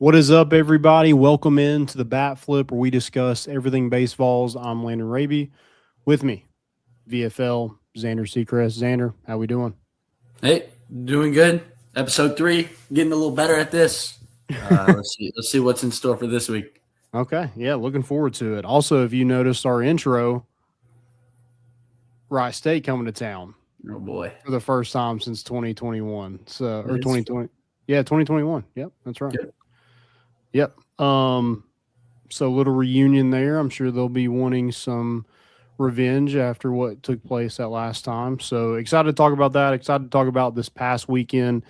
What is up, everybody? Welcome in to the Bat Flip, where we discuss everything baseballs. I'm Landon Raby. With me, VFL Zander Sechrist. Zander, how we doing? Hey, doing good. Episode 3, getting a little better at this. Let's see what's in store for this week. Okay, yeah, looking forward to it. Also, if you noticed our intro, Wright State coming to town Oh boy, for the first time since 2021. So or It's 2020. Yeah, 2021. Yep, that's right. good. Yep. So little reunion there. I'm sure they'll be wanting some revenge after what took place that last time. So excited to talk about that. Excited to talk about this past weekend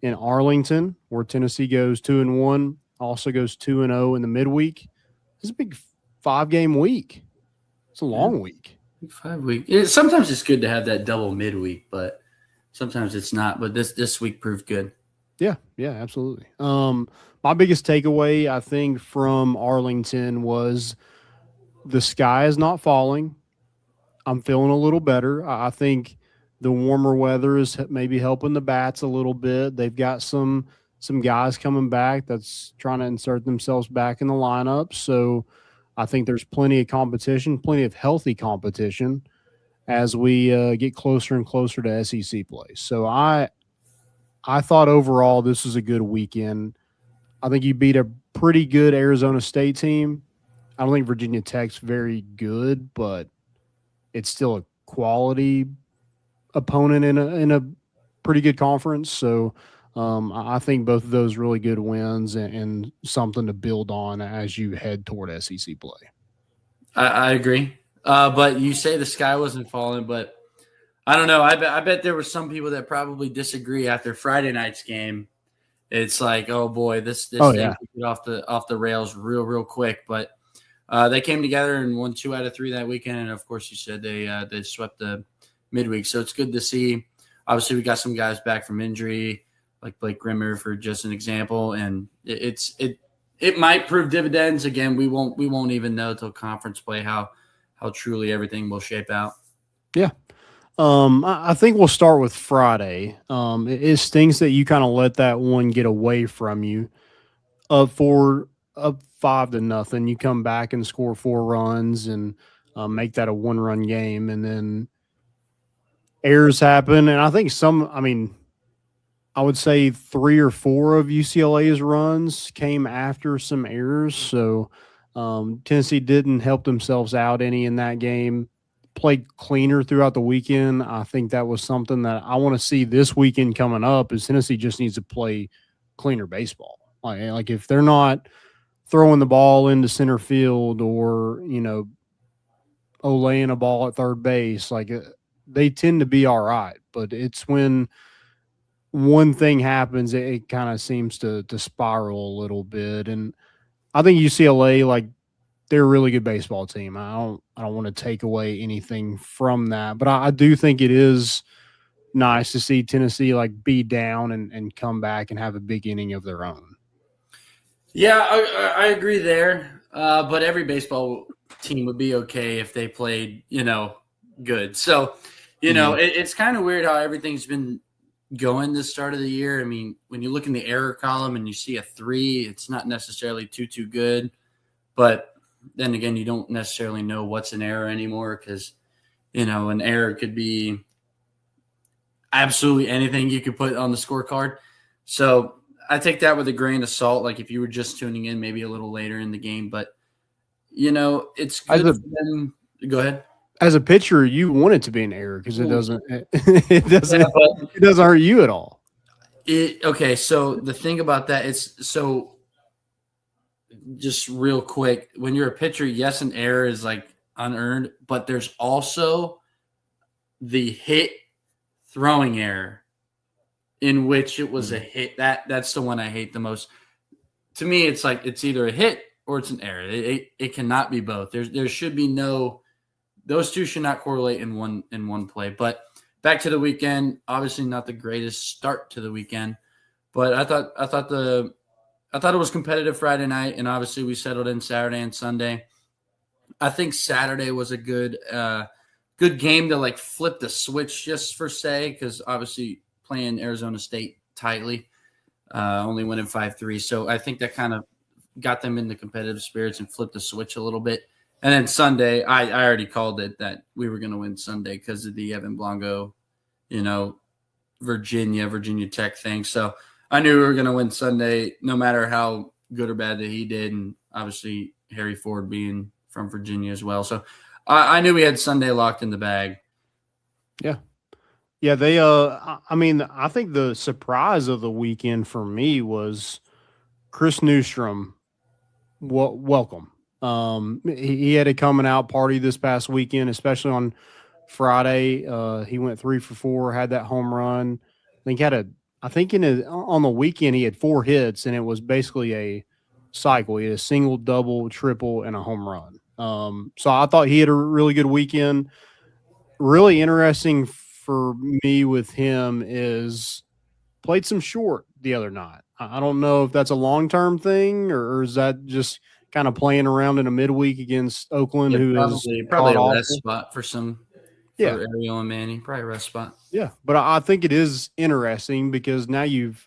in Arlington, where Tennessee goes 2-1, also goes 2-0 in the midweek. It's a big 5-game week. It's a long week. 5 week. Sometimes it's good to have that double midweek, but sometimes it's not. But this week proved good. Yeah, absolutely. My biggest takeaway, I think, from Arlington was the sky is not falling. I'm feeling a little better. I think the warmer weather is maybe helping the bats a little bit. They've got some guys coming back that's trying to insert themselves back in the lineup. So I think there's plenty of competition, plenty of healthy competition as we get closer and closer to SEC play. So I thought overall this was a good weekend. I think you beat a pretty good Arizona State team. I don't think Virginia Tech's very good, but it's still a quality opponent in a pretty good conference. So I think both of those really good wins and something to build on as you head toward SEC play. I agree. But you say the sky wasn't falling, but I don't know. I bet there were some people that probably disagree after Friday night's game. It's like, oh boy, this thing could get off the rails real quick. But they came together and won 2 out of 3 that weekend, and of course, you said they swept the midweek. So it's good to see. Obviously, we got some guys back from injury, like Blake Grimmer, for just an example, and it might prove dividends. Again, we won't even know till conference play how truly everything will shape out. Yeah. I think we'll start with Friday. It stings that you kind of let that one get away from you. Up 5-0, you come back and score 4 runs and make that a 1-run game, and then errors happen. And I think I would say 3 or 4 of UCLA's runs came after some errors. So Tennessee didn't help themselves out any in that game. Played cleaner throughout the weekend. I think that was something that I want to see this weekend coming up. Is Tennessee just needs to play cleaner baseball. Like if they're not throwing the ball into center field or laying a ball at third base, they tend to be all right. But it's when one thing happens, it kind of seems to spiral a little bit. And I think UCLA, they're a really good baseball team. I don't want to take away anything from that, but I do think it is nice to see Tennessee be down and come back and have a big inning of their own. Yeah, I agree there. But every baseball team would be okay if they played, good. So, it's kind of weird how everything's been going this start of the year. I mean, when you look in the error column and you see a 3, it's not necessarily too good, but then again, you don't necessarily know what's an error anymore because, an error could be absolutely anything you could put on the scorecard. So I take that with a grain of salt. Like if you were just tuning in maybe a little later in the game, but it's good for them. Go ahead. As a pitcher, you want it to be an error because it doesn't hurt you at all. Okay. So the thing about that is just real quick, when you're a pitcher, yes, an error is unearned, but there's also the hit throwing error in which it was a hit. That's the one I hate the most. To me, it's it's either a hit or it's an error. It cannot be both. There should be those two should not correlate in one play. But back to the weekend, obviously not the greatest start to the weekend, but I thought it was competitive Friday night, and obviously we settled in Saturday and Sunday. I think Saturday was a good game to flip the switch just for say, because obviously playing Arizona State tightly. only winning 5-3. So I think that kind of got them into competitive spirits and flipped the switch a little bit. And then Sunday, I already called it that we were going to win Sunday because of the Evan Blanco, Virginia Tech thing. So I knew we were going to win Sunday no matter how good or bad that he did. And obviously Harry Ford being from Virginia as well. So I knew we had Sunday locked in the bag. Yeah. Yeah, they I think the surprise of the weekend for me was Chris Newstrom. Welcome. He had a coming out party this past weekend, especially on Friday. He went 3 for 4, had that home run. I think on the weekend he had 4 hits, and it was basically a cycle. He had a single, double, triple, and a home run. So I thought he had a really good weekend. Really interesting for me with him is played some short the other night. I don't know if that's a long-term thing or is that just kind of playing around in a midweek against Oakland, who is probably a rest spot for yeah, Ariel and Manny, probably a rest spot. Yeah, but I think it is interesting because now you've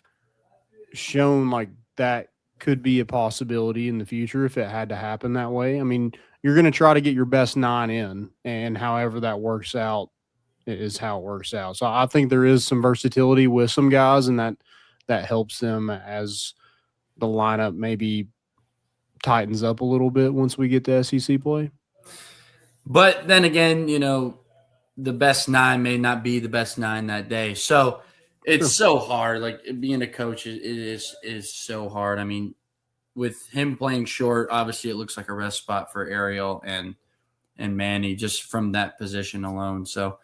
shown like that could be a possibility in the future if it had to happen that way. I mean, you're going to try to get your best 9 in, and however that works out is how it works out. So I think there is some versatility with some guys, and that helps them as the lineup maybe tightens up a little bit once we get to SEC play. But then again, the best 9 may not be the best 9 that day. So it's so hard. Like being a coach is so hard. I mean, with him playing short, obviously it looks like a rest spot for Ariel and Manny just from that position alone. So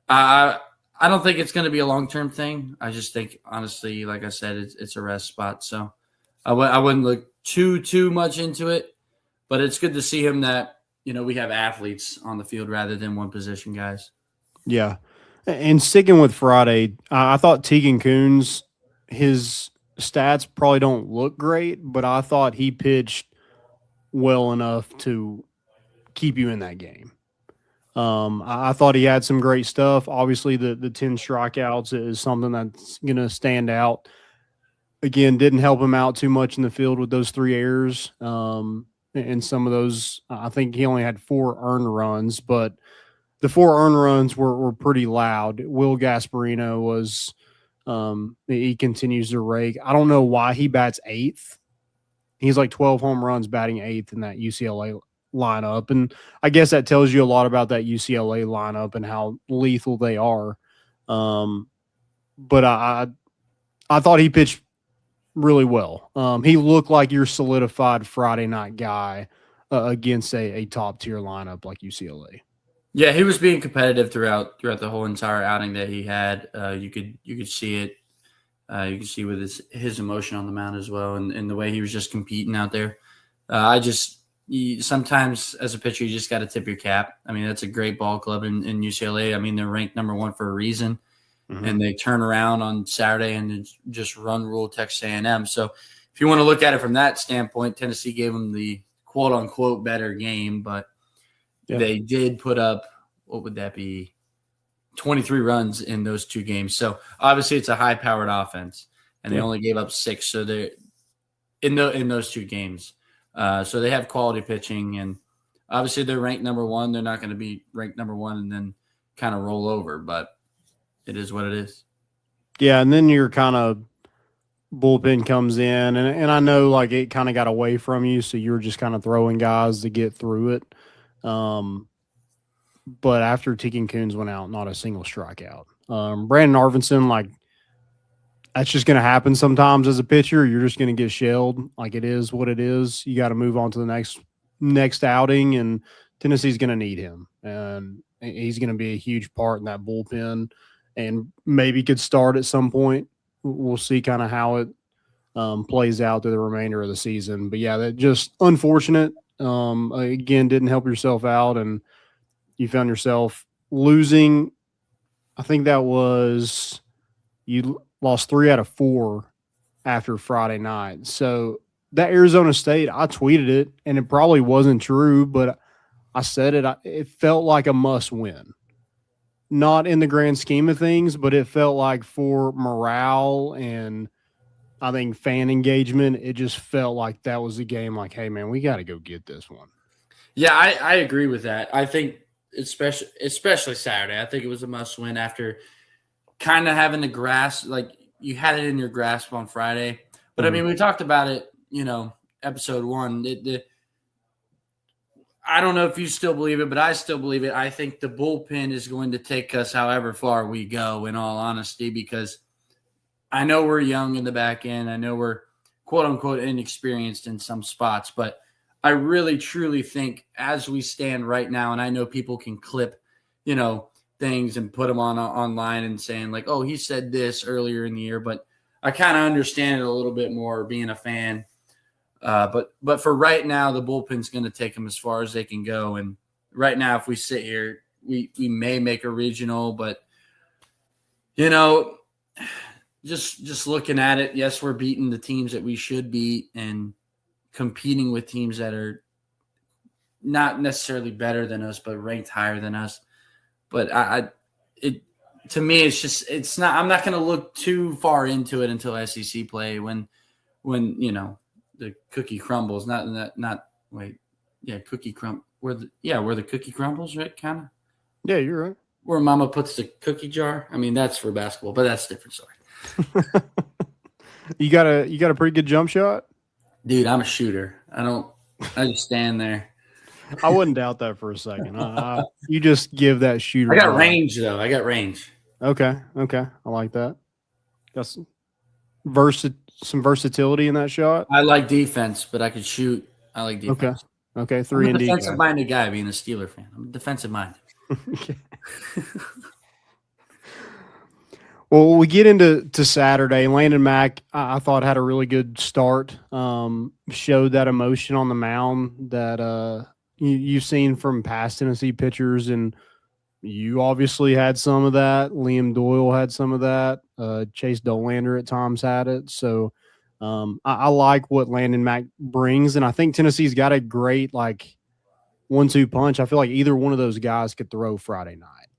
I don't think it's going to be a long-term thing. I just think, honestly, like I said, it's a rest spot. So I wouldn't look too much into it, but it's good to see him that, we have athletes on the field rather than one position guys. Yeah. And sticking with Friday, I thought Tegan Coons, his stats probably don't look great, but I thought he pitched well enough to keep you in that game. I thought he had some great stuff. Obviously, the 10 strikeouts is something that's going to stand out. Again, didn't help him out too much in the field with those 3 errors. And some of those, I think he only had 4 earned runs, but the 4 earned runs were pretty loud. Will Gasparino was he continues to rake. I don't know why he bats 8th. He's like 12 home runs batting 8th in that UCLA lineup. And I guess that tells you a lot about that UCLA lineup and how lethal they are. But I thought he pitched really well. He looked like your solidified Friday night guy against a top tier lineup like UCLA. Yeah, he was being competitive throughout the whole entire outing that he had. You could see it. You could see with his emotion on the mound as well, and the way he was just competing out there. Sometimes as a pitcher, you just got to tip your cap. I mean, that's a great ball club in UCLA. I mean, they're ranked number 1 for a reason. Mm-hmm. And they turn around on Saturday and just run rule Texas A&M. So if you want to look at it from that standpoint, Tennessee gave them the quote-unquote better game, but they did put up, what would that be, 23 runs in those 2 games. So obviously it's a high-powered offense, and they only gave up 6. So they're in those 2 games. So they have quality pitching, and obviously they're ranked number 1. They're not going to be ranked number 1 and then kind of roll over, but it is what it is. Yeah, and then your kind of bullpen comes in, and I know like it kind of got away from you, so you were just kind of throwing guys to get through it. But after Tegan Coons went out, not a single strikeout. Brandon Arvinson, like that's just going to happen sometimes as a pitcher. You're just going to get shelled. Like it is what it is. You got to move on to the next outing, and Tennessee's going to need him, and he's going to be a huge part in that bullpen. And maybe could start at some point. We'll see kind of how it plays out through the remainder of the season. But, yeah, that just unfortunate. Again, didn't help yourself out, and you found yourself losing. I think that was you lost 3 out of 4 after Friday night. So that Arizona State, I tweeted it, and it probably wasn't true, but I said it. It felt like a must win. Not in the grand scheme of things, but it felt like for morale and I think fan engagement, it just felt like that was the game. Like, hey man, we got to go get this one. Yeah, I agree with that. I think especially Saturday, I think it was a must win after kind of having the grasp, like you had it in your grasp on Friday. But I mean, we talked about it, episode 1. I don't know if you still believe it, but I still believe it. I think the bullpen is going to take us however far we go, in all honesty, because I know we're young in the back end. I know we're quote unquote inexperienced in some spots, but I really truly think as we stand right now, and I know people can clip, things and put them online and saying like, oh, he said this earlier in the year, but I kind of understand it a little bit more being a fan. But for right now, the bullpen's going to take them as far as they can go. And right now, if we sit here, we may make a regional, but just looking at it, yes, we're beating the teams that we should beat and competing with teams that are not necessarily better than us, but ranked higher than us. But to me, it's not. I'm not going to look too far into it until SEC play when the cookie crumbles. Cookie crumb. Where the cookie crumbles, right? Kind of. Yeah, you're right. Where Mama puts the cookie jar. I mean, that's for basketball, but that's a different story. You got a pretty good jump shot, dude. I'm a shooter. I just stand there. I wouldn't doubt that for a second. You just give that shooter. I got range though. I got range. Okay, I like that. Got some versatility in that shot. I like defense, but I could shoot. I like defense. Okay, 3 and D. Defensive-minded guy, being a Steeler fan. I'm defensive-minded. Well, we get into Saturday. Landon Mack, I thought had a really good start. Showed that emotion on the mound that you've seen from past Tennessee pitchers, and you obviously had some of that. Liam Doyle had some of that. Chase Dolander at times had it. So I like what Landon Mack brings, and I think Tennessee's got a great 1-2 punch. I feel like either one of those guys could throw Friday night,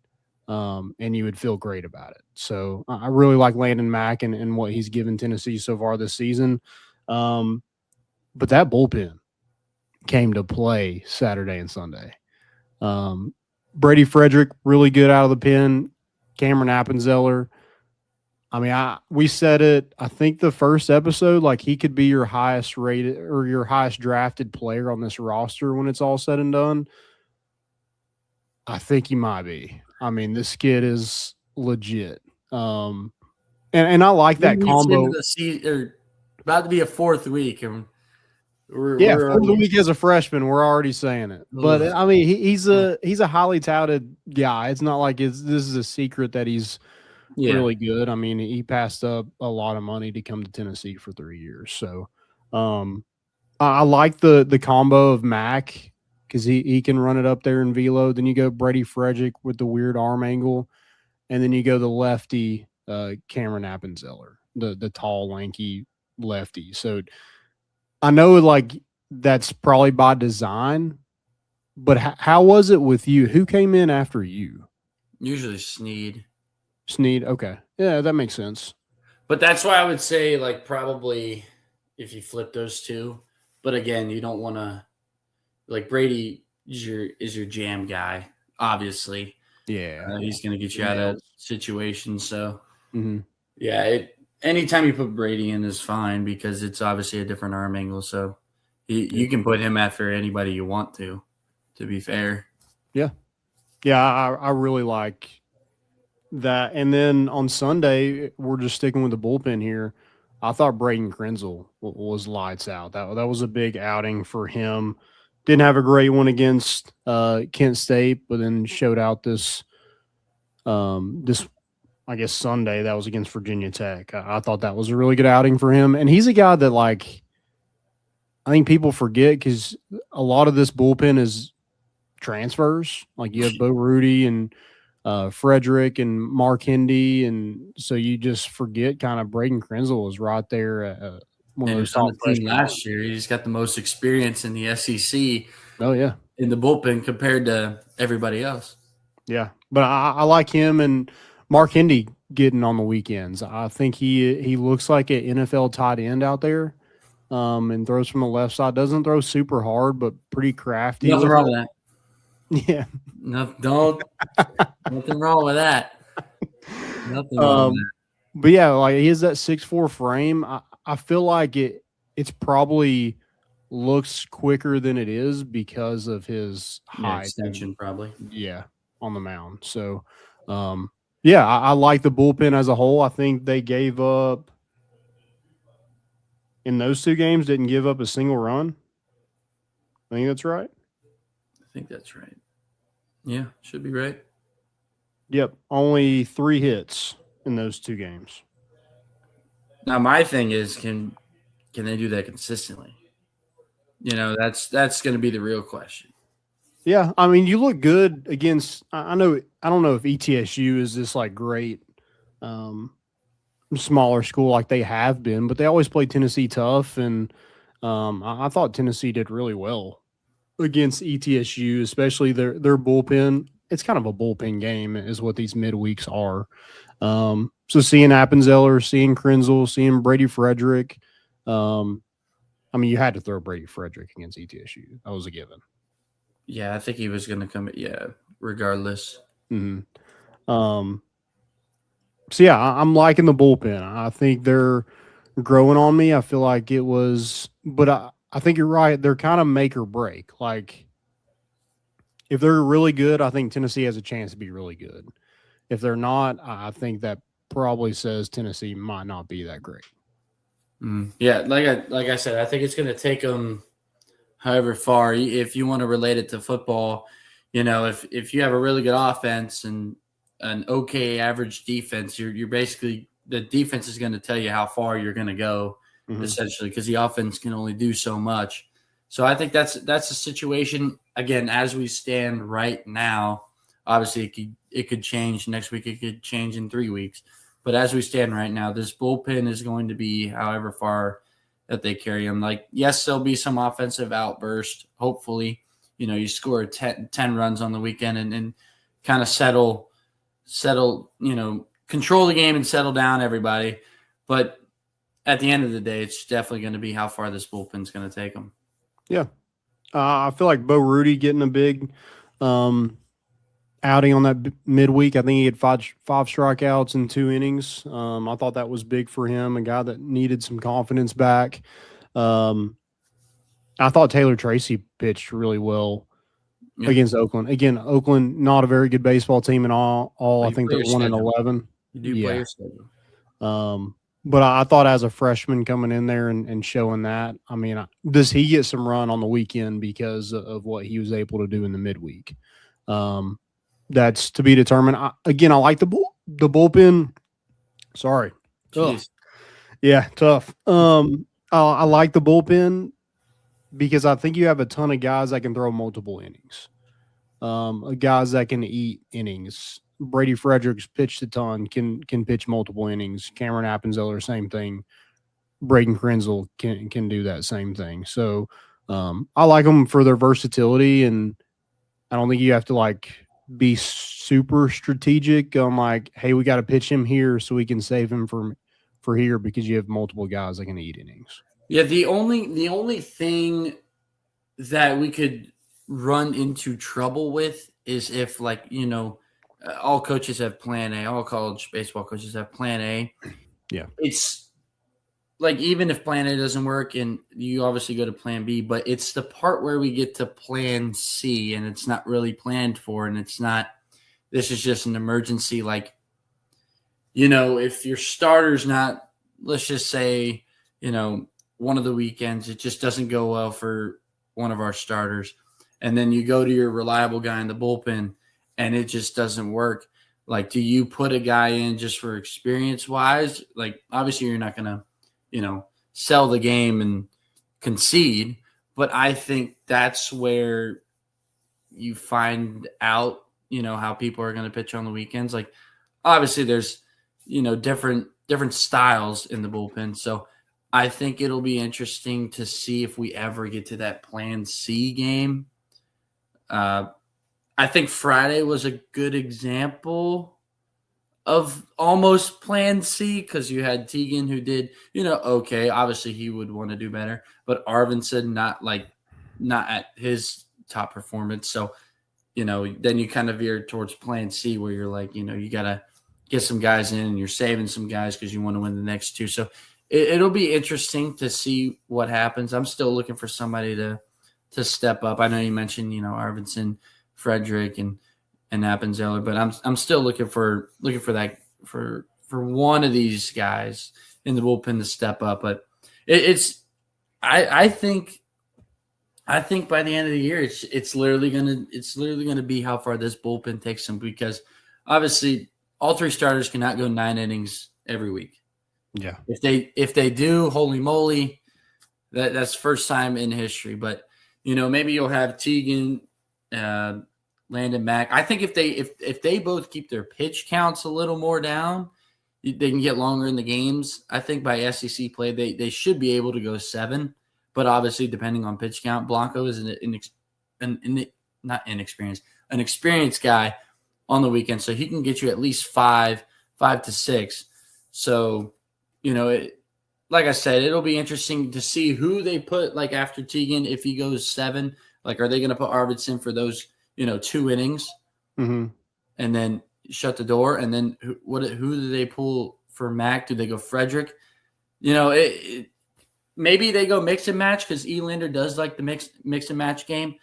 and you would feel great about it. So I really like Landon Mack and what he's given Tennessee so far this season. But that bullpen came to play Saturday and Sunday. Brady Frederick, really good out of the pen. Cameron Appenzeller. I mean, we said it, I think the first episode, he could be your highest rated or your highest drafted player on this roster when it's all said and done. I think he might be. I mean, this kid is legit. And I like that combo. About to be a 4th week. And fourth week as a freshman, we're already saying it. But I mean, he's a highly touted guy. It's not like this is a secret that he's really good. I mean, he passed up a lot of money to come to Tennessee for 3 years. So I like the combo of Mack because he can run it up there in velo. Then you go Brady Frederick with the weird arm angle. And then you go the lefty, Cameron Appenzeller, the tall, lanky lefty. So I know that's probably by design, but how was it with you? Who came in after you? Usually Sneed. Sneed, okay. Yeah, that makes sense. But that's why I would say probably if you flip those two. But again, you don't want to Brady is your jam guy, obviously. Yeah. He's going to get you out of situations. So, anytime you put Brady in is fine because it's obviously a different arm angle. So, you can put him after anybody you want to be fair. Yeah. Yeah, I really like that. And then on Sunday, we're just sticking with the bullpen here. I thought Braden Krenzel was lights out. That was a big outing for him. Didn't have a great one against Kent State, but then showed out this I guess Sunday that was against Virginia Tech. I thought that was a really good outing for him, and he's a guy that I think people forget because a lot of this bullpen is transfers. You have Bo Rudy and Frederick and Mark Hindy, and so you just forget kind of Braden Krenzel was right there. One of those on the team last year. He's got the most experience in the SEC. Oh yeah, in the bullpen compared to everybody else. Yeah, but I like him and Mark Hindy getting on the weekends. I think he looks like an NFL tight end out there, and throws from the left side. Doesn't throw super hard, but pretty crafty Nothing with wrong it. with that. Yeah. No, don't. Nothing wrong with that. Nothing wrong with Um, but yeah, like he has that 6'4" frame. I feel like it's probably looks quicker than it is because of his that. Yeah, height and extension probably. yeah, on the mound. So yeah, I like the bullpen as a whole. I think they gave up in those two games, didn't give up a single run. I think that's right. I think that's right. Yeah, should be right. Yep, only 3 hits in those 2 games. Now my thing is, can they do that consistently? That's going to be the real question. Yeah, I mean, you look good against. I know. I don't know if ETSU is this like great, um, smaller school like they have been, but they always play Tennessee tough, and I thought Tennessee did really well against ETSU, especially their bullpen. It's kind of a bullpen game, is what these midweeks are. So seeing Appenzeller, seeing Krenzel, seeing Brady Frederick. I mean, you had to throw Brady Frederick against ETSU. That was a given. Yeah, I think he was going to come. Yeah, regardless. Mm-hmm. So yeah, I'm liking the bullpen. I think they're growing on me. I feel like it was, but I think you're right. They're kind of make or break. Like if they're really good, I think Tennessee has a chance to be really good. If they're not, I think that probably says Tennessee might not be that great. Yeah, like I said, I think it's going to take them however far. If you want to relate it to football, if you have a really good offense and an okay average defense, you're basically the defense is going to tell you how far you're going to go, essentially, because the offense can only do so much. So I think that's a situation again as we stand right now. Obviously, it could change next week. It could change in 3 weeks. But as we stand right now, this bullpen is going to be however far that they carry them. Like, yes, there'll be some offensive outburst. Hopefully, you score 10 runs on the weekend and kind of settle, control the game and settle down everybody. But at the end of the day, it's definitely going to be how far this bullpen's going to take them. Yeah. I feel like Bo Rudy getting a big outing on that midweek. I think he had five strikeouts in 2 innings. I thought that was big for him, a guy that needed some confidence back. I thought Taylor Tracy pitched really well against Oakland. Again, Oakland, not a very good baseball team at all. I think they're 1-11. You do play your schedule. But I thought as a freshman coming in there and showing that, I mean, does he get some run on the weekend because of what he was able to do in the midweek? That's to be determined. I like the bullpen. Sorry. Yeah, tough. I like the bullpen because I think you have a ton of guys that can throw multiple innings. Guys that can eat innings. Brady Fredericks pitched a ton, can pitch multiple innings. Cameron Appenzeller, same thing. Braden Krenzel can do that same thing. So I like them for their versatility, and I don't think you have to like be super strategic on like, hey, we got to pitch him here so we can save him for here because you have multiple guys that can eat innings. Yeah, the only thing that we could run into trouble with is if all coaches have plan A, all college baseball coaches have plan A. Yeah. It's like even if plan A doesn't work and you obviously go to plan B, but it's the part where we get to plan C and it's not really planned for and it's not – this is just an emergency. Like, if your starter's not – let's just say, one of the weekends, it just doesn't go well for one of our starters. And then you go to your reliable guy in the bullpen and it just doesn't work. Like, do you put a guy in just for experience wise? Like, obviously you're not going to, sell the game and concede. But I think that's where you find out, how people are going to pitch on the weekends. Like, obviously there's, different styles in the bullpen. So I think it'll be interesting to see if we ever get to that plan C game. I think Friday was a good example of almost plan C because you had Teagan who did, okay. Obviously, he would want to do better, but Arvidsson not at his top performance. So, then you kind of veer towards plan C where you're like, you got to get some guys in and you're saving some guys because you want to win the next two. So it'll be interesting to see what happens. I'm still looking for somebody to step up. I know you mentioned, Arvidsson, Frederick, and Appenzeller, but I'm still looking for that for one of these guys in the bullpen to step up. But I think by the end of the year, it's literally gonna be how far this bullpen takes them, because obviously all three starters cannot go 9 innings every week. Yeah. If they do, holy moly, that's first time in history. But maybe you'll have Teagan, Landon, Mack. I think if they both keep their pitch counts a little more down, they can get longer in the games. I think by SEC play they should be able to go 7. But obviously, depending on pitch count, Blanco is an experienced guy on the weekend, so he can get you at least 5 to 6. So, like I said, it'll be interesting to see who they put like after Teagan if he goes 7. Like, are they going to put Arvidsson for those 2 innings, mm-hmm. and then shut the door? And then who do they pull for Mac? Do they go Frederick? Maybe they go mix and match because Elander does like the mix and match game.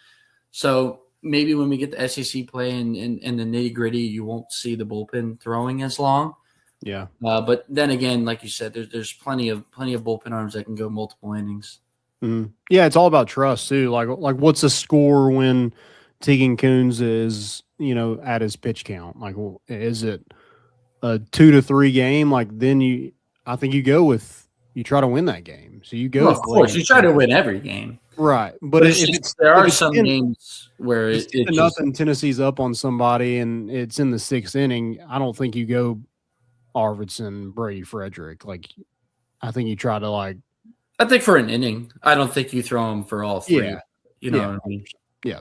So maybe when we get the SEC play and the nitty gritty, you won't see the bullpen throwing as long. Yeah. But then again, like you said, there's plenty of bullpen arms that can go multiple innings. Mm-hmm. Yeah, it's all about trust too. Like what's the score when Teagan Coons is at his pitch count? Like, is it a 2-3 game? Like, then I think you go with. You try to win that game. So you go. Well, of course, you try to win every game. Right. But there are some games where it's nothing. Tennessee's up on somebody and it's in the 6th inning. I don't think you go Arvidsson, Brady, Frederick. Like, I think you try to I think for an inning. I don't think you throw them for all 3. Yeah. What I mean? Yeah.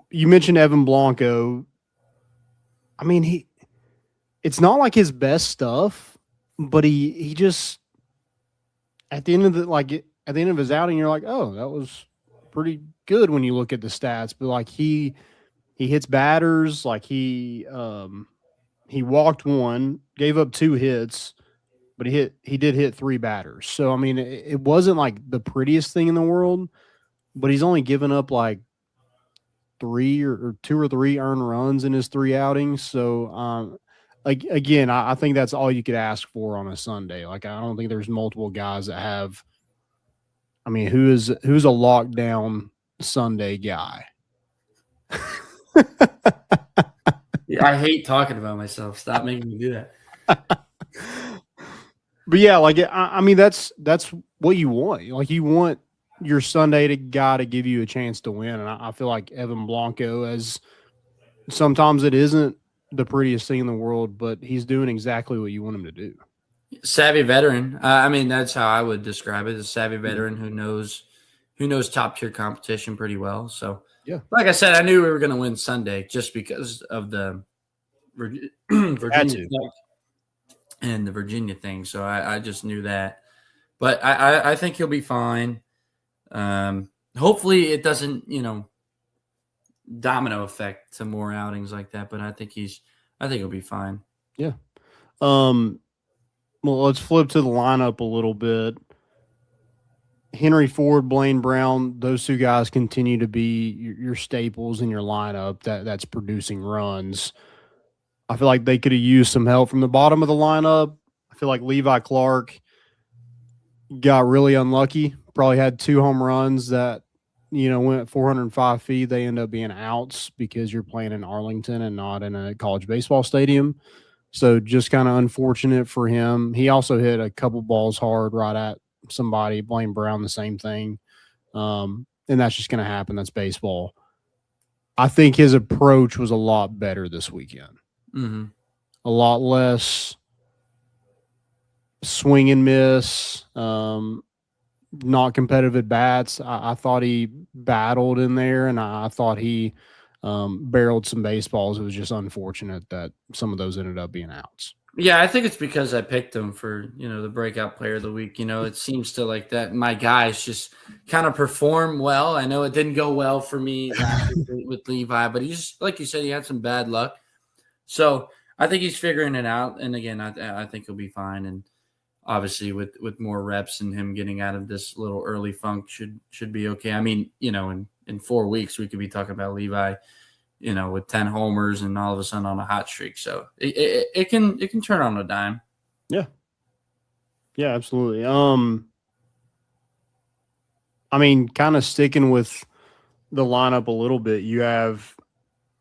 You mentioned Evan Blanco. I mean, it's not like his best stuff. But he just at the end of his outing, you're like, oh, that was pretty good when you look at the stats. But he hits batters, he walked 1, gave up 2 hits, but he did hit 3 batters. So I mean, it wasn't like the prettiest thing in the world, but he's only given up 3 or 2 or 3 earned runs in his 3 outings. So again, I think that's all you could ask for on a Sunday. I don't think there's multiple guys that have. I mean, who's a lockdown Sunday guy? Yeah, I hate talking about myself. Stop making me do that. But yeah, I mean, that's what you want. You want your Sunday guy to give you a chance to win, and I feel like Evan Blanco, as sometimes it isn't the prettiest thing in the world, but he's doing exactly what you want him to do. Savvy veteran. I mean, that's how I would describe it. A savvy veteran who knows top tier competition pretty well. So yeah, like I said, I knew we were going to win Sunday just because of the Virginia and the Virginia thing. So I just knew that, but I think he'll be fine. Hopefully it doesn't, domino effect to more outings like that, but I think he'll be fine. Yeah. Well, let's flip to the lineup a little bit. Henry Ford, Blaine Brown, those 2 guys continue to be your staples in your lineup that's producing runs. I feel like they could have used some help from the bottom of the lineup. I feel like Levi Clark got really unlucky. Probably had 2 home runs that went at 405 feet. They end up being outs because you're playing in Arlington and not in a college baseball stadium. So just kind of unfortunate for him. He also hit a couple balls hard right at somebody. Blaine Brown, the same thing. And that's just going to happen. That's baseball. I think his approach was a lot better this weekend. Mm-hmm. A lot less swing and miss, not competitive at bats. I thought he battled in there, and I thought he barreled some baseballs. It was just unfortunate that some of those ended up being outs. Yeah, I think it's because I picked him for, the breakout player of the week. It seems to like that my guys just kind of perform well. I know it didn't go well for me last week with Levi, but he's, like you said, he had some bad luck. So I think he's figuring it out. And again, I think he'll be fine. And obviously with more reps and him getting out of this little early funk should be okay. I mean, in 4 weeks, we could be talking about Levi, with 10 homers and all of a sudden on a hot streak. So it can turn on a dime. Yeah. Yeah, absolutely. I mean, kind of sticking with the lineup a little bit, you have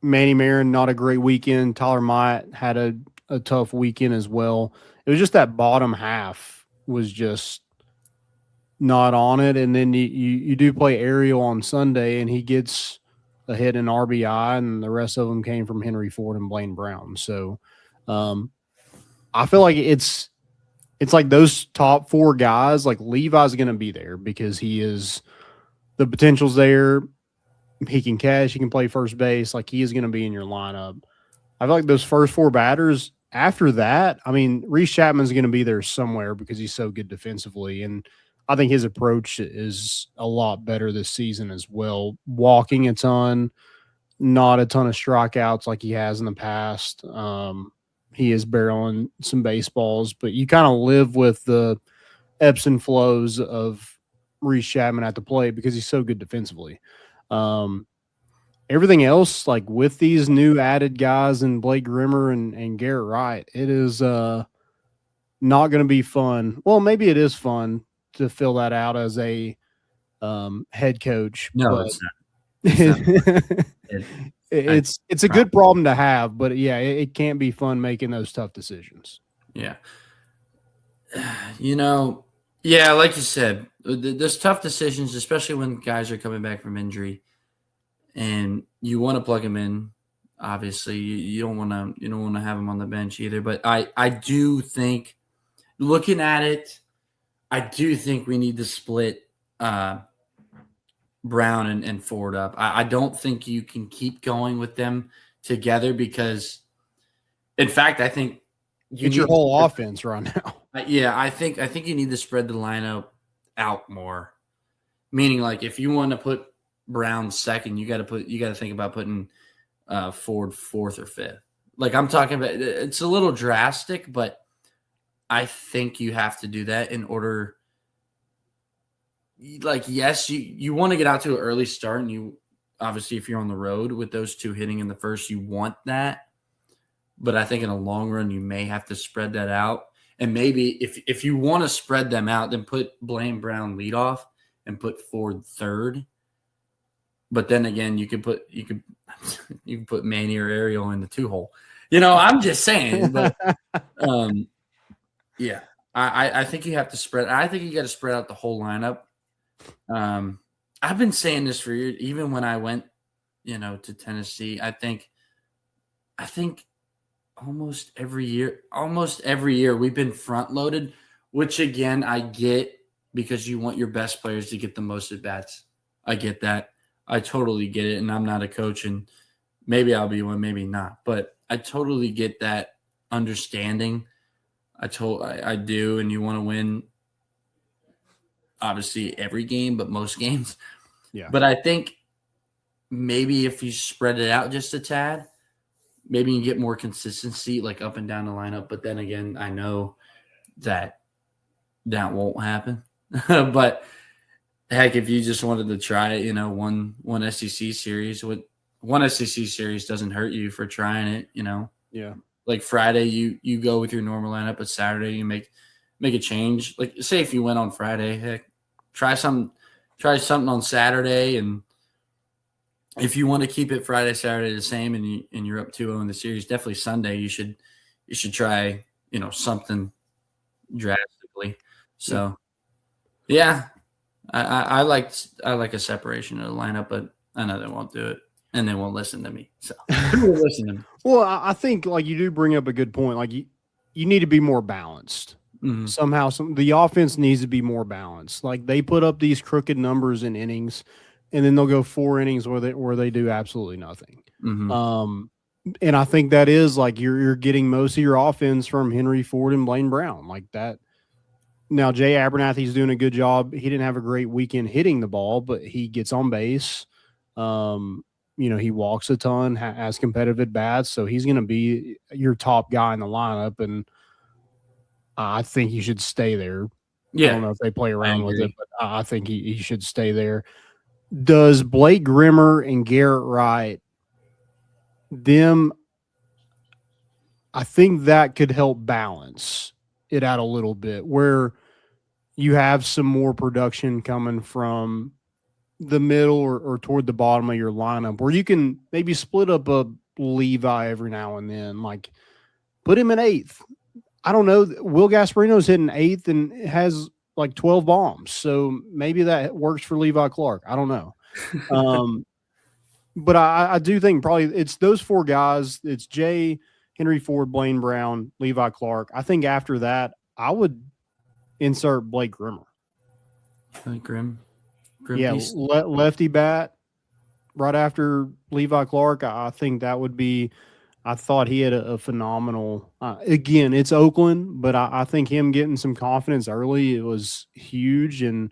Manny Marin, not a great weekend. Tyler Mott had a tough weekend as well. It was just that bottom half was just not on it. And then you do play Ariel on Sunday, and he gets a hit in RBI, and the rest of them came from Henry Ford and Blaine Brown. So I feel like it's like those top 4 guys, like Levi's going to be there because the potential's there. He can catch, he can play first base. Like, he is going to be in your lineup. I feel like those first 4 batters after that, I mean, Reese Chapman's going to be there somewhere because he's so good defensively. And I think his approach is a lot better this season as well. Walking a ton, not a ton of strikeouts like he has in the past. He is barreling some baseballs, but you kind of live with the ebbs and flows of Reese Chapman at the plate because he's so good defensively. Everything else, like with these new added guys and Blake Grimmer and Garrett Wright, it is not going to be fun. Well, maybe it is fun to fill that out as a head coach. No, but it's not. It's a good problem to have, but yeah, it can't be fun making those tough decisions. Yeah. Yeah, like you said, there's tough decisions, especially when guys are coming back from injury, and you want to plug them in. Obviously, you don't want to have them on the bench either. But I do think, looking at it, I do think we need to split Brown and Ford up. I don't think you can keep going with them together because, in fact, I think it's your whole offense right now. Yeah, I think you need to spread the lineup out more. Meaning, like, if you want to put Brown second, you got to think about putting Ford 4th or 5th. Like, I'm talking about, it's a little drastic, but I think you have to do that in order. Like, yes, you want to get out to an early start, and you obviously, if you're on the road with those 2 hitting in the first, you want that. But I think in the long run, you may have to spread that out. And maybe if you want to spread them out, then put Blaine Brown leadoff and put Ford 3rd. But then again, you could put Manny or Ariel in the 2-hole. I'm just saying. But yeah, I think you have to spread. I think you got to spread out the whole lineup. I've been saying this for years, even when I went, to Tennessee. I think almost every year we've been front loaded, which again I get because you want your best players to get the most at bats. I get that. I totally get it, and I'm not a coach, and maybe I'll be one, maybe not, but I totally get that understanding. I do, and you want to win obviously every game, but most games. Yeah. But I think maybe if you spread it out just a tad, maybe you get more consistency, like up and down the lineup. But then again, I know that won't happen. But heck, if you just wanted to try it, one SEC series, one SEC series doesn't hurt you for trying it, Yeah. Like Friday, you go with your normal lineup, but Saturday you make a change. Like, say if you went on Friday, heck, try something on Saturday, and if you want to keep it Friday, Saturday the same, and you're up 2-0 in the series, definitely Sunday you should try something drastically. So yeah, I like a separation of the lineup, but I know they won't do it, and they won't listen to me. So who will listen to me? Well, I think like you do bring up a good point. Like you need to be more balanced. Mm-hmm. Somehow the offense needs to be more balanced. Like they put up these crooked numbers in innings, and then they'll go 4 innings where they do absolutely nothing. And I think that is like you're getting most of your offense from Henry Ford and Blaine Brown like that. Now, Jay Abernathy's doing a good job. He didn't have a great weekend hitting the ball, but he gets on base. He walks a ton, has competitive at bats, so he's going to be your top guy in the lineup, and I think he should stay there. Yeah. I don't know if they play around with it, but I think he should stay there. Does Blake Grimmer and Garrett Wright, I think that could help balance it out a little bit, where you have some more production coming from the middle or toward the bottom of your lineup, where you can maybe split up a Levi every now and then, like put him in eighth. I don't know. Will Gasparino's hitting eighth and has like 12 bombs. So maybe that works for Levi Clark. I don't know. But I do think probably it's those four guys. It's Jay, Henry Ford, Blaine Brown, Levi Clark. I think after that, I would insert Blake Grimmer. Grim yeah, lefty bat right after Levi Clark. I think that would be – I thought he had a phenomenal again, it's Oakland, but I think him getting some confidence early, it was huge, and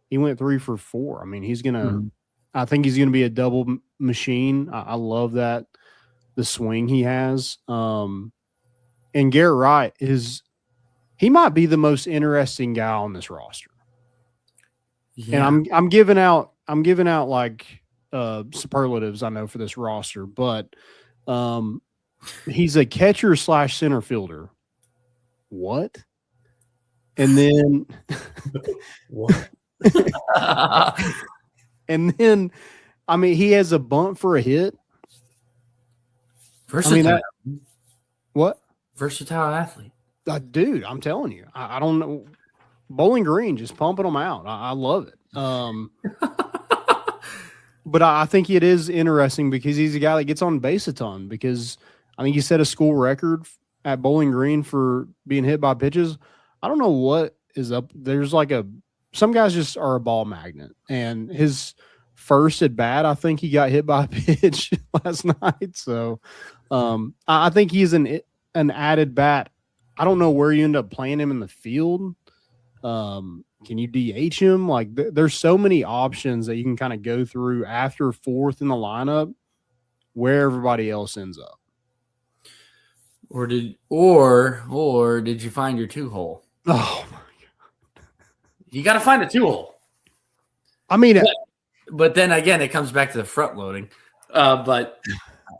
he went 3 for 4. I mean, he's going to I think he's going to be a double machine. I love that, the swing he has. And Garrett Wright he might be the most interesting guy on this roster. Yeah. And I'm giving out like superlatives, I know, for this roster, but he's a catcher / center fielder. What? And then what? And then, I mean, he has a bunt for a hit. Versatile. What? Versatile athlete. Dude, I'm telling you. I don't know. Bowling Green, just pumping them out. I love it. But I think it is interesting because he's a guy that gets on base a ton, because I think he set a school record at Bowling Green for being hit by pitches. I don't know what is up. There's like some guys just are a ball magnet, and his first at bat, I think he got hit by a pitch last night. So I think he's an added bat. I don't know where you end up playing him in the field. Can you DH him? Like there's so many options that you can kind of go through after fourth in the lineup where everybody else ends up. Or did you find your 2-hole? Oh my God. You got to find a 2-hole. I mean, but then again, it comes back to the front loading. But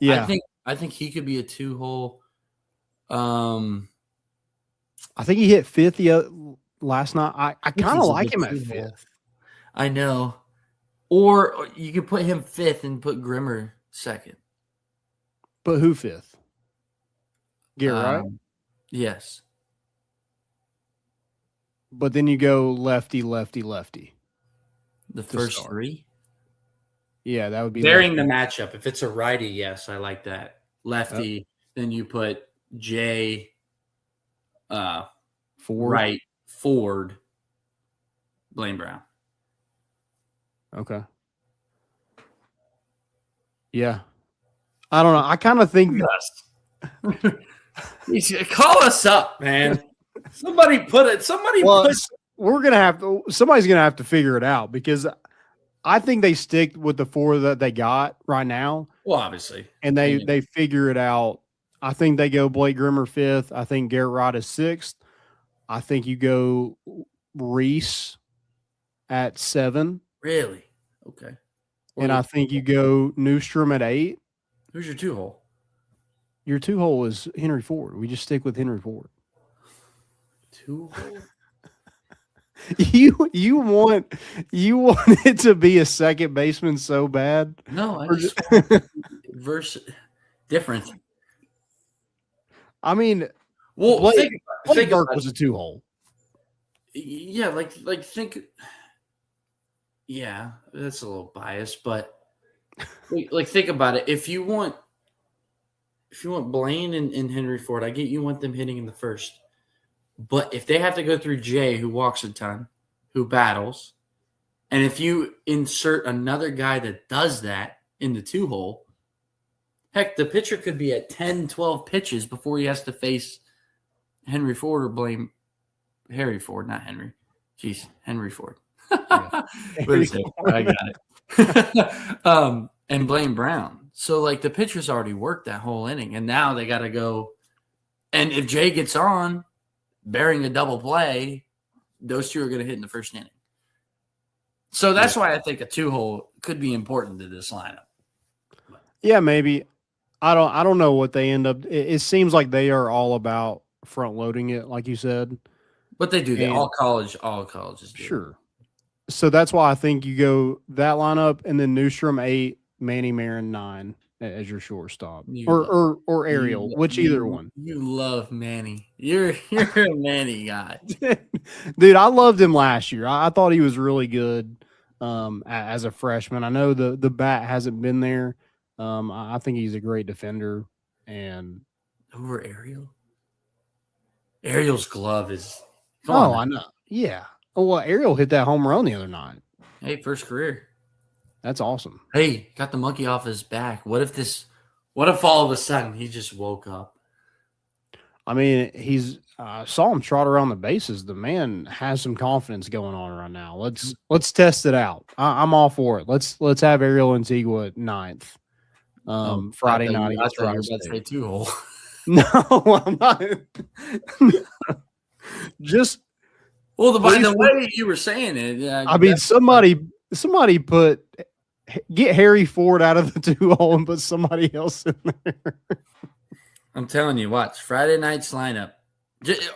yeah, I think he could be a 2-hole. I think he hit fifth last night. I kind of like him at fifth. I know. Or you could put him fifth and put Grimmer second. But who fifth? Garrett, right? Yes. But then you go lefty, lefty, lefty. The first 3? Yeah, that would be varying the matchup. If it's a righty, yes, I like that. Lefty, then you put Jay, Wright, Ford, Blaine Brown. Okay. Yeah. I don't know. I kind of think call us up, man. Somebody's somebody's going to have to figure it out, because I think they stick with the 4 that they got right now. Well, obviously. And they figure it out. I think they go Blake Grimmer 5th. I think Garrett Wright is 6th. I think you go Reese at 7. Really? Okay. And I think you go Newstrom at 8. Who's your 2-hole? Your 2-hole is Henry Ford. We just stick with Henry Ford. 2-hole? You want it to be a second baseman so bad? No, I just different. I mean, well, Blake Burke was a 2-hole. Yeah, like think. Yeah, that's a little biased, but like think about it. If you want Blaine and Henry Ford, I get you want them hitting in the first. But if they have to go through Jay, who walks a ton, who battles, and if you insert another guy that does that in the 2-hole, Heck, the pitcher could be at 10, 12 pitches before he has to face Henry Ford or blame Harry Ford, not Henry. Jeez, Henry Ford. Yeah. I got it. And blame Brown. So, like, the pitcher's already worked that whole inning, and now they got to go. And if Jay gets on, bearing a double play, those two are going to hit in the first inning. So that's why I think a 2-hole could be important to this lineup. Yeah, maybe. I don't know what they end up. It seems like they are all about front loading it, like you said. But they do that. All colleges do. Sure. So that's why I think you go that lineup and then Newstrom 8, Manny Marin 9 as your shortstop. Or Ariel, either one. You love Manny. You're a Manny guy. Dude, I loved him last year. I thought he was really good as a freshman. I know the bat hasn't been there. I think he's a great defender. And over Ariel? Ariel's glove is. I know. Yeah. Oh, well, Ariel hit that home run the other night. Hey, first career. That's awesome. Hey, got the monkey off his back. What if all of a sudden he just woke up? I mean, saw him trot around the bases. The man has some confidence going on right now. Let's test it out. I'm all for it. Let's have Ariel Antigua at 9th. Friday night against Wright State. 2-hole. No, I'm not. Just by the way you were saying it, I mean, somebody get Harry Ford out of the 2-hole and put somebody else in there. I'm telling you, watch Friday night's lineup,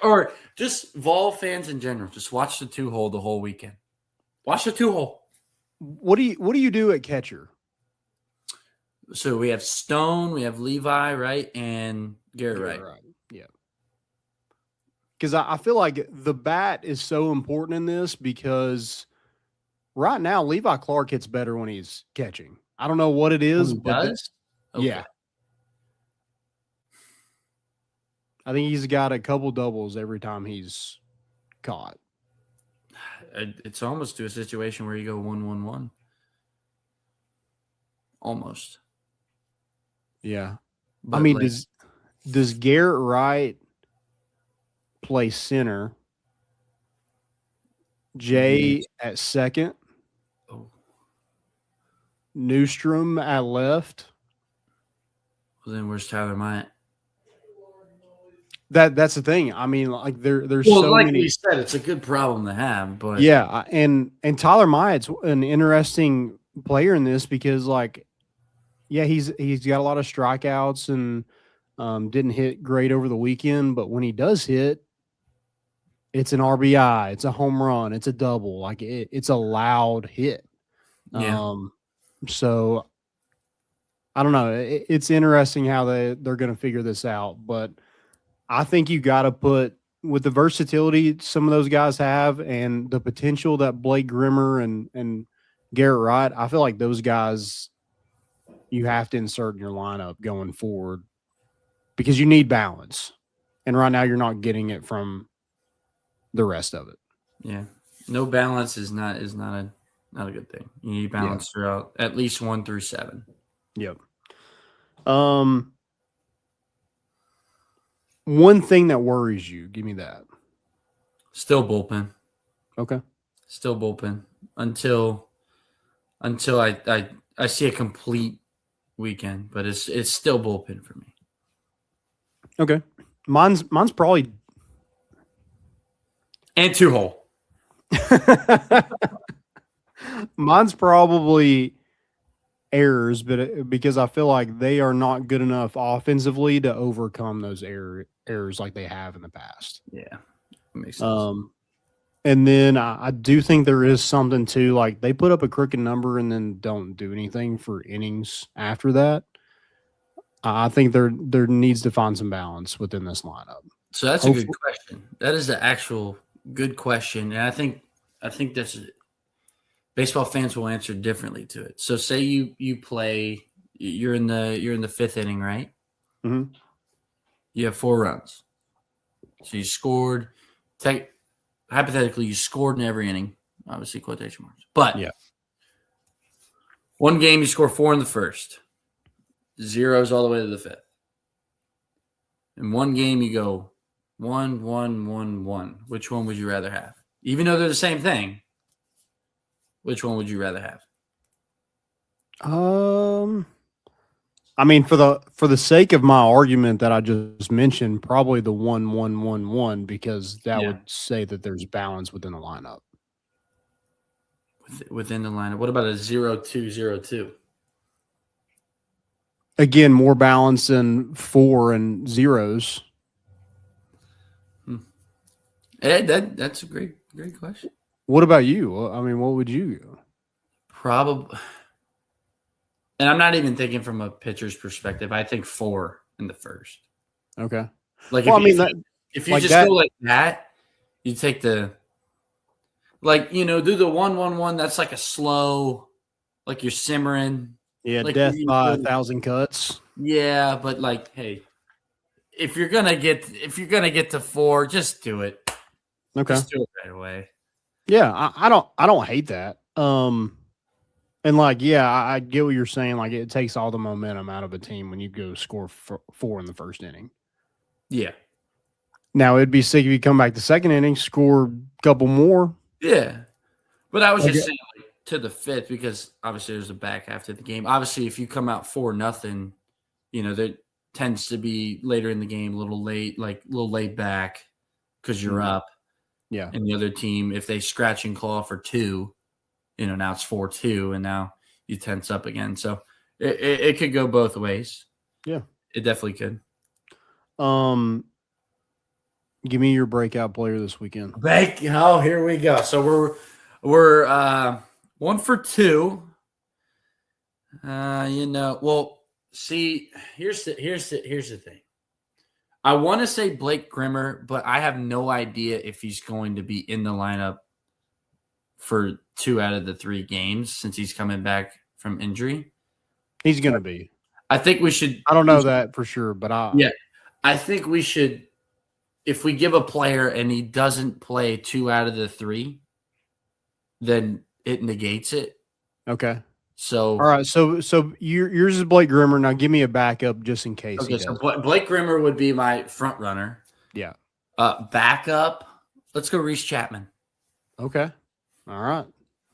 or just Vol fans in general. Just watch the 2-hole the whole weekend. Watch the 2-hole. What do you do at catcher? So we have Stone, we have Levi, right, and Garrett Wright. Yeah. Because I feel like the bat is so important in this because right now Levi Clark hits better when he's catching. I don't know what it is, yeah. I think he's got a couple doubles every time he's caught. It's almost to a situation where you go 1-1-1. Almost. Yeah. But I mean, does Garrett Wright play center? Jay at second? Oh. Newstrom at left? Well, then where's Tyler Myatt? That's the thing. I mean, like there's so like many. We said, it's a good problem to have, but yeah, and Tyler Myatt's an interesting player in this because, like, yeah, he's got a lot of strikeouts and didn't hit great over the weekend, but when he does hit, it's an RBI, it's a home run, it's a double, like it's a loud hit. Yeah. So I don't know. It's interesting how they're going to figure this out, but I think you got to put with the versatility some of those guys have and the potential that Blake Grimmer and Garrett Wright, I feel like those guys you have to insert in your lineup going forward because you need balance. And right now you're not getting it from the rest of it. Yeah. No balance is not a good thing. You need balance throughout at least 1 through 7. Yep. One thing that worries you, give me that. Still bullpen. Okay. Still bullpen until I see a complete weekend, but it's still bullpen for me. Okay. Mine's probably and 2-hole. Mine's probably errors, but because I feel like they are not good enough offensively to overcome those errors like they have in the past. Yeah, that makes sense. And then I do think there is something to, like, they put up a crooked number and then don't do anything for innings after that. I think there needs to find some balance within this lineup. So that's a good question. That is the actual good question, and I think that's baseball fans will answer differently to it. So say you play, you're in the 5th inning, right? Mm-hmm. You have 4 runs. So you scored. Hypothetically, you scored in every inning. Obviously, quotation marks. But yeah, one game you score 4 in the first. zeros all the way to the 5th. In one game, you go 1, 1, 1, 1. Which one would you rather have? Even though they're the same thing, which one would you rather have? I mean, for the sake of my argument that I just mentioned, probably the 1, 1, 1, 1, because that would say that there's balance within the lineup. Within the lineup. What about a 0, 2, 0, 2? Again, more balance than 4 and zeros. That's a great question. What about you? I mean, what would you go? Probably. And I'm not even thinking from a pitcher's perspective. I think 4 in the first. Okay. Like, well, if you just go like that, you take the, like, do the 1, 1, 1. That's like a slow, like you're simmering. Yeah, like death by 1,000 cuts. Yeah, but like, hey, if you're gonna get to 4, just do it. Okay. Just do it right away. Yeah, I don't hate that. And like, yeah, I get what you're saying. Like, it takes all the momentum out of a team when you go score 4 in the first inning. Yeah. Now, it'd be sick if you come back the second inning, score a couple more. Yeah. But I was just saying, like, to the 5th, because obviously there's a back half to the game. Obviously, if you come out 4-0, there tends to be later in the game a little late, like a little laid back because you're up. Yeah. And the other team, if they scratch and claw for 2, now it's 4-2, and now you tense up again. So it could go both ways. Yeah. It definitely could. Give me your breakout player this weekend. Here we go. So we're 1 for 2. Well, see, here's the thing. I want to say Blake Grimmer, but I have no idea if he's going to be in the lineup for 2 out of the 3 games since he's coming back from injury. He's going to be. I think we should. I don't know that for sure, but I think we should. If we give a player and he doesn't play 2 out of the 3, then it negates it. Okay. So all right. So yours is Blake Grimmer. Now give me a backup just in case. Okay. So Blake Grimmer would be my front runner. Yeah. Backup. Let's go Reese Chapman. Okay. All right.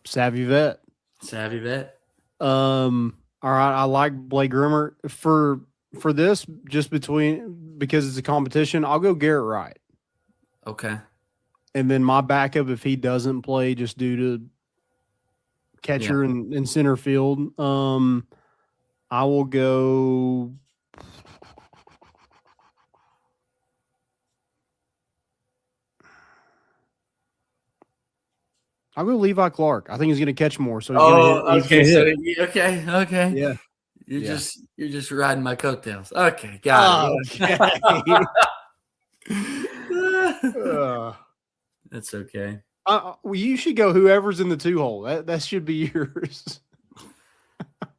Savvy vet. All right. I like Blake Grimmer for this, just because it's a competition. I'll go Garrett Wright. Okay. And then my backup, if he doesn't play, just due to catcher and center field, I will go. I'll go Levi Clark. I think he's going to catch more. So he's going to hit. Okay. Yeah. You're just riding my coattails. Okay, got it. That's okay. Well, you should go whoever's in the 2-hole. That should be yours.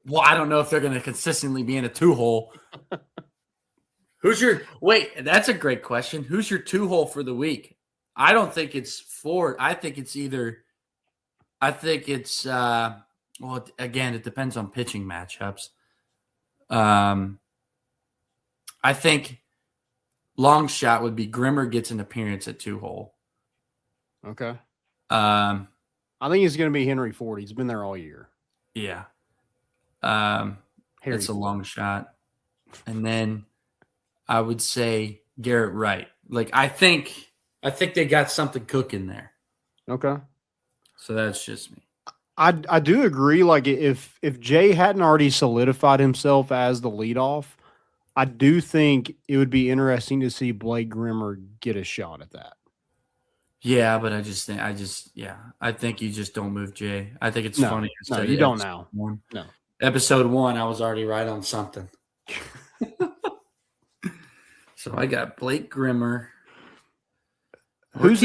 Well, I don't know if they're going to consistently be in a 2-hole. That's a great question. Who's your 2-hole for the week? I don't think it's 4. I think it's well, again, it depends on pitching matchups. I think long shot would be Grimmer gets an appearance at 2-hole. Okay. I think it's going to be Henry Ford. He's been there all year. Yeah. It's a long shot. And then I would say Garrett Wright. Like, I think they got something cooking there. Okay. So that's just me. I do agree. Like, if Jay hadn't already solidified himself as the leadoff, I do think it would be interesting to see Blake Grimmer get a shot at that. Yeah, but I think you just don't move Jay. I think it's funny. No, you don't now. No. Episode 1, I was already right on something. So I got Blake Grimmer. Who's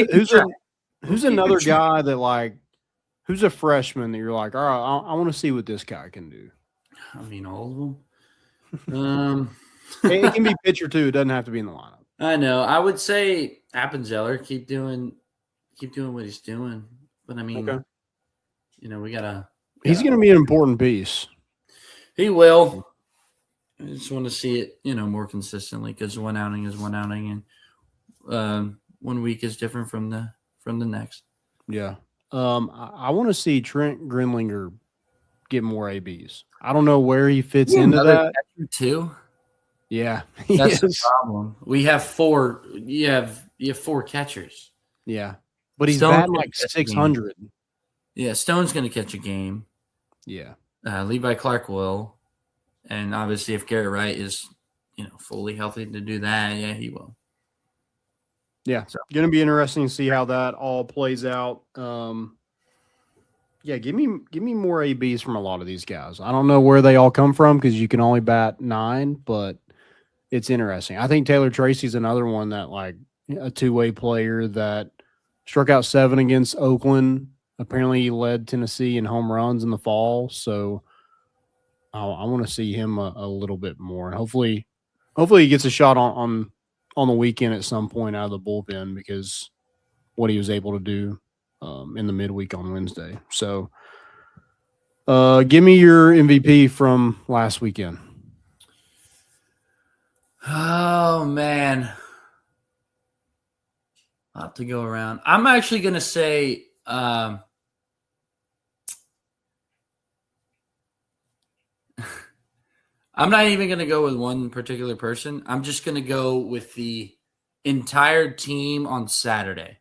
another guy that, like, who's a freshman that you're like, all right, I want to see what this guy can do? I mean, all of them. It can be pitcher too. It doesn't have to be in the lineup. I know. I would say Appenzeller, keep doing what he's doing. But I mean, okay. We gotta. He's going to be an important piece. He will. I just want to see it, more consistently because one outing is one outing, and 1 week is different from the next. Yeah. I want to see Trent Grinlinger get more ABs. I don't know where he fits into that. Catcher too. Yeah, that's the problem. We have 4. You have 4 catchers. Yeah, but he's batting like 600. Yeah, Stone's going to catch a game. Yeah, Levi Clark will, and obviously if Garrett Wright is, fully healthy to do that, yeah, he will. Yeah, so going to be interesting to see how that all plays out. Yeah, give me more ABs from a lot of these guys. I don't know where they all come from because you can only bat 9, but it's interesting. I think Taylor Tracy's another one that like a two-way player that struck out 7 against Oakland. Apparently he led Tennessee in home runs in the fall. So I want to see him a little bit more. And hopefully he gets a shot on the weekend at some point out of the bullpen because what he was able to do in the midweek on Wednesday. So give me your MVP from last weekend. Oh, man. I'll have to go around. I'm actually going to say I'm not even going to go with one particular person. I'm just going to go with the entire team on Saturday.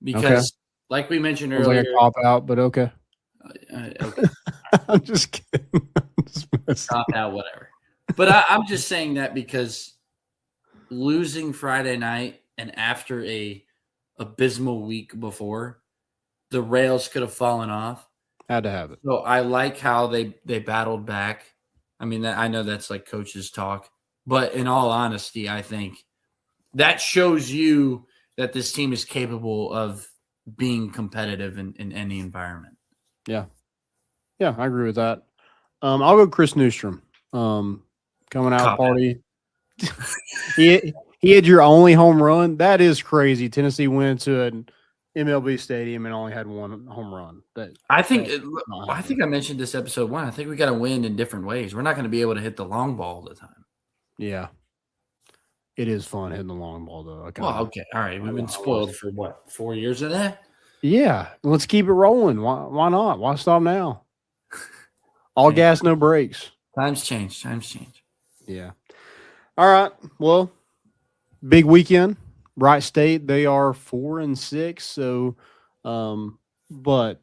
Because, like we mentioned earlier. Like a cop-out, but okay. Okay. I'm just kidding. Cop-out, whatever. But I'm just saying that because losing Friday night and after a abysmal week before, the rails could have fallen off. Had to have it. So I like how they battled back. I mean, I know that's like coaches talk, but in all honesty, I think that shows you that this team is capable of being competitive in any environment. Yeah. Yeah, I agree with that. I'll go Chris Newstrom. Coming out party. he had your only home run. That is crazy. Tennessee went to an MLB stadium and only had one home run. I think I mentioned this episode 1. I think we got to win in different ways. We're not going to be able to hit the long ball all the time. Yeah. It is fun hitting the long ball, though. Okay. All right. We've been spoiled for, 4 years of that? Yeah. Let's keep it rolling. Why not? Why stop now? All gas, no brakes. Times change. Yeah. All right. Well, big weekend. Wright State, they are 4-6. So, but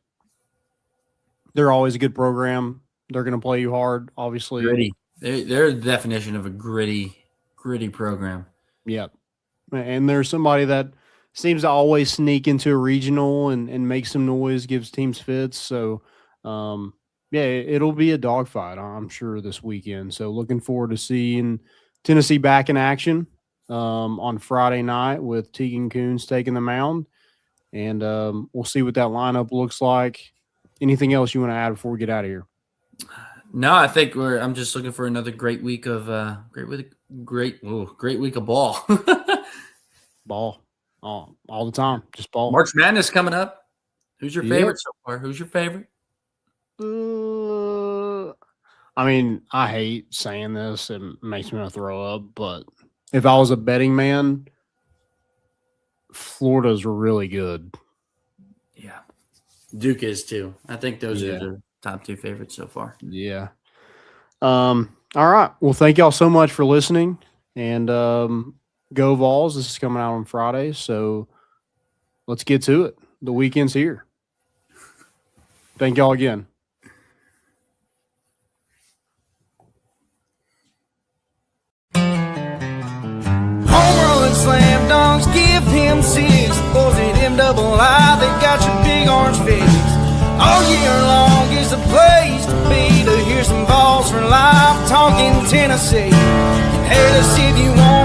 they're always a good program. They're going to play you hard, obviously. Gritty. They're the definition of a gritty program. Yep. And there's somebody that seems to always sneak into a regional and make some noise, gives teams fits. So, yeah, it'll be a dogfight, I'm sure, this weekend. So looking forward to seeing Tennessee back in action on Friday night with Tegan Coons taking the mound. And we'll see what that lineup looks like. Anything else you want to add before we get out of here? No, I think I'm just looking for another great week of great week of ball. Ball. All the time. Just ball. March Madness coming up. Who's your favorite so far? Who's your favorite? I mean, I hate saying this. It makes me want to throw up. But if I was a betting man, Florida's really good. Yeah. Duke is too. I think those are the top 2 favorites so far. Yeah. All right. Well, thank y'all so much for listening. And go Vols. This is coming out on Friday. So let's get to it. The weekend's here. Thank y'all again. Slam dunks, give him 6. Boys at MII, they got your big orange face. All year long is the place to be, to hear some balls for life, talking Tennessee. And hey, let's see if you want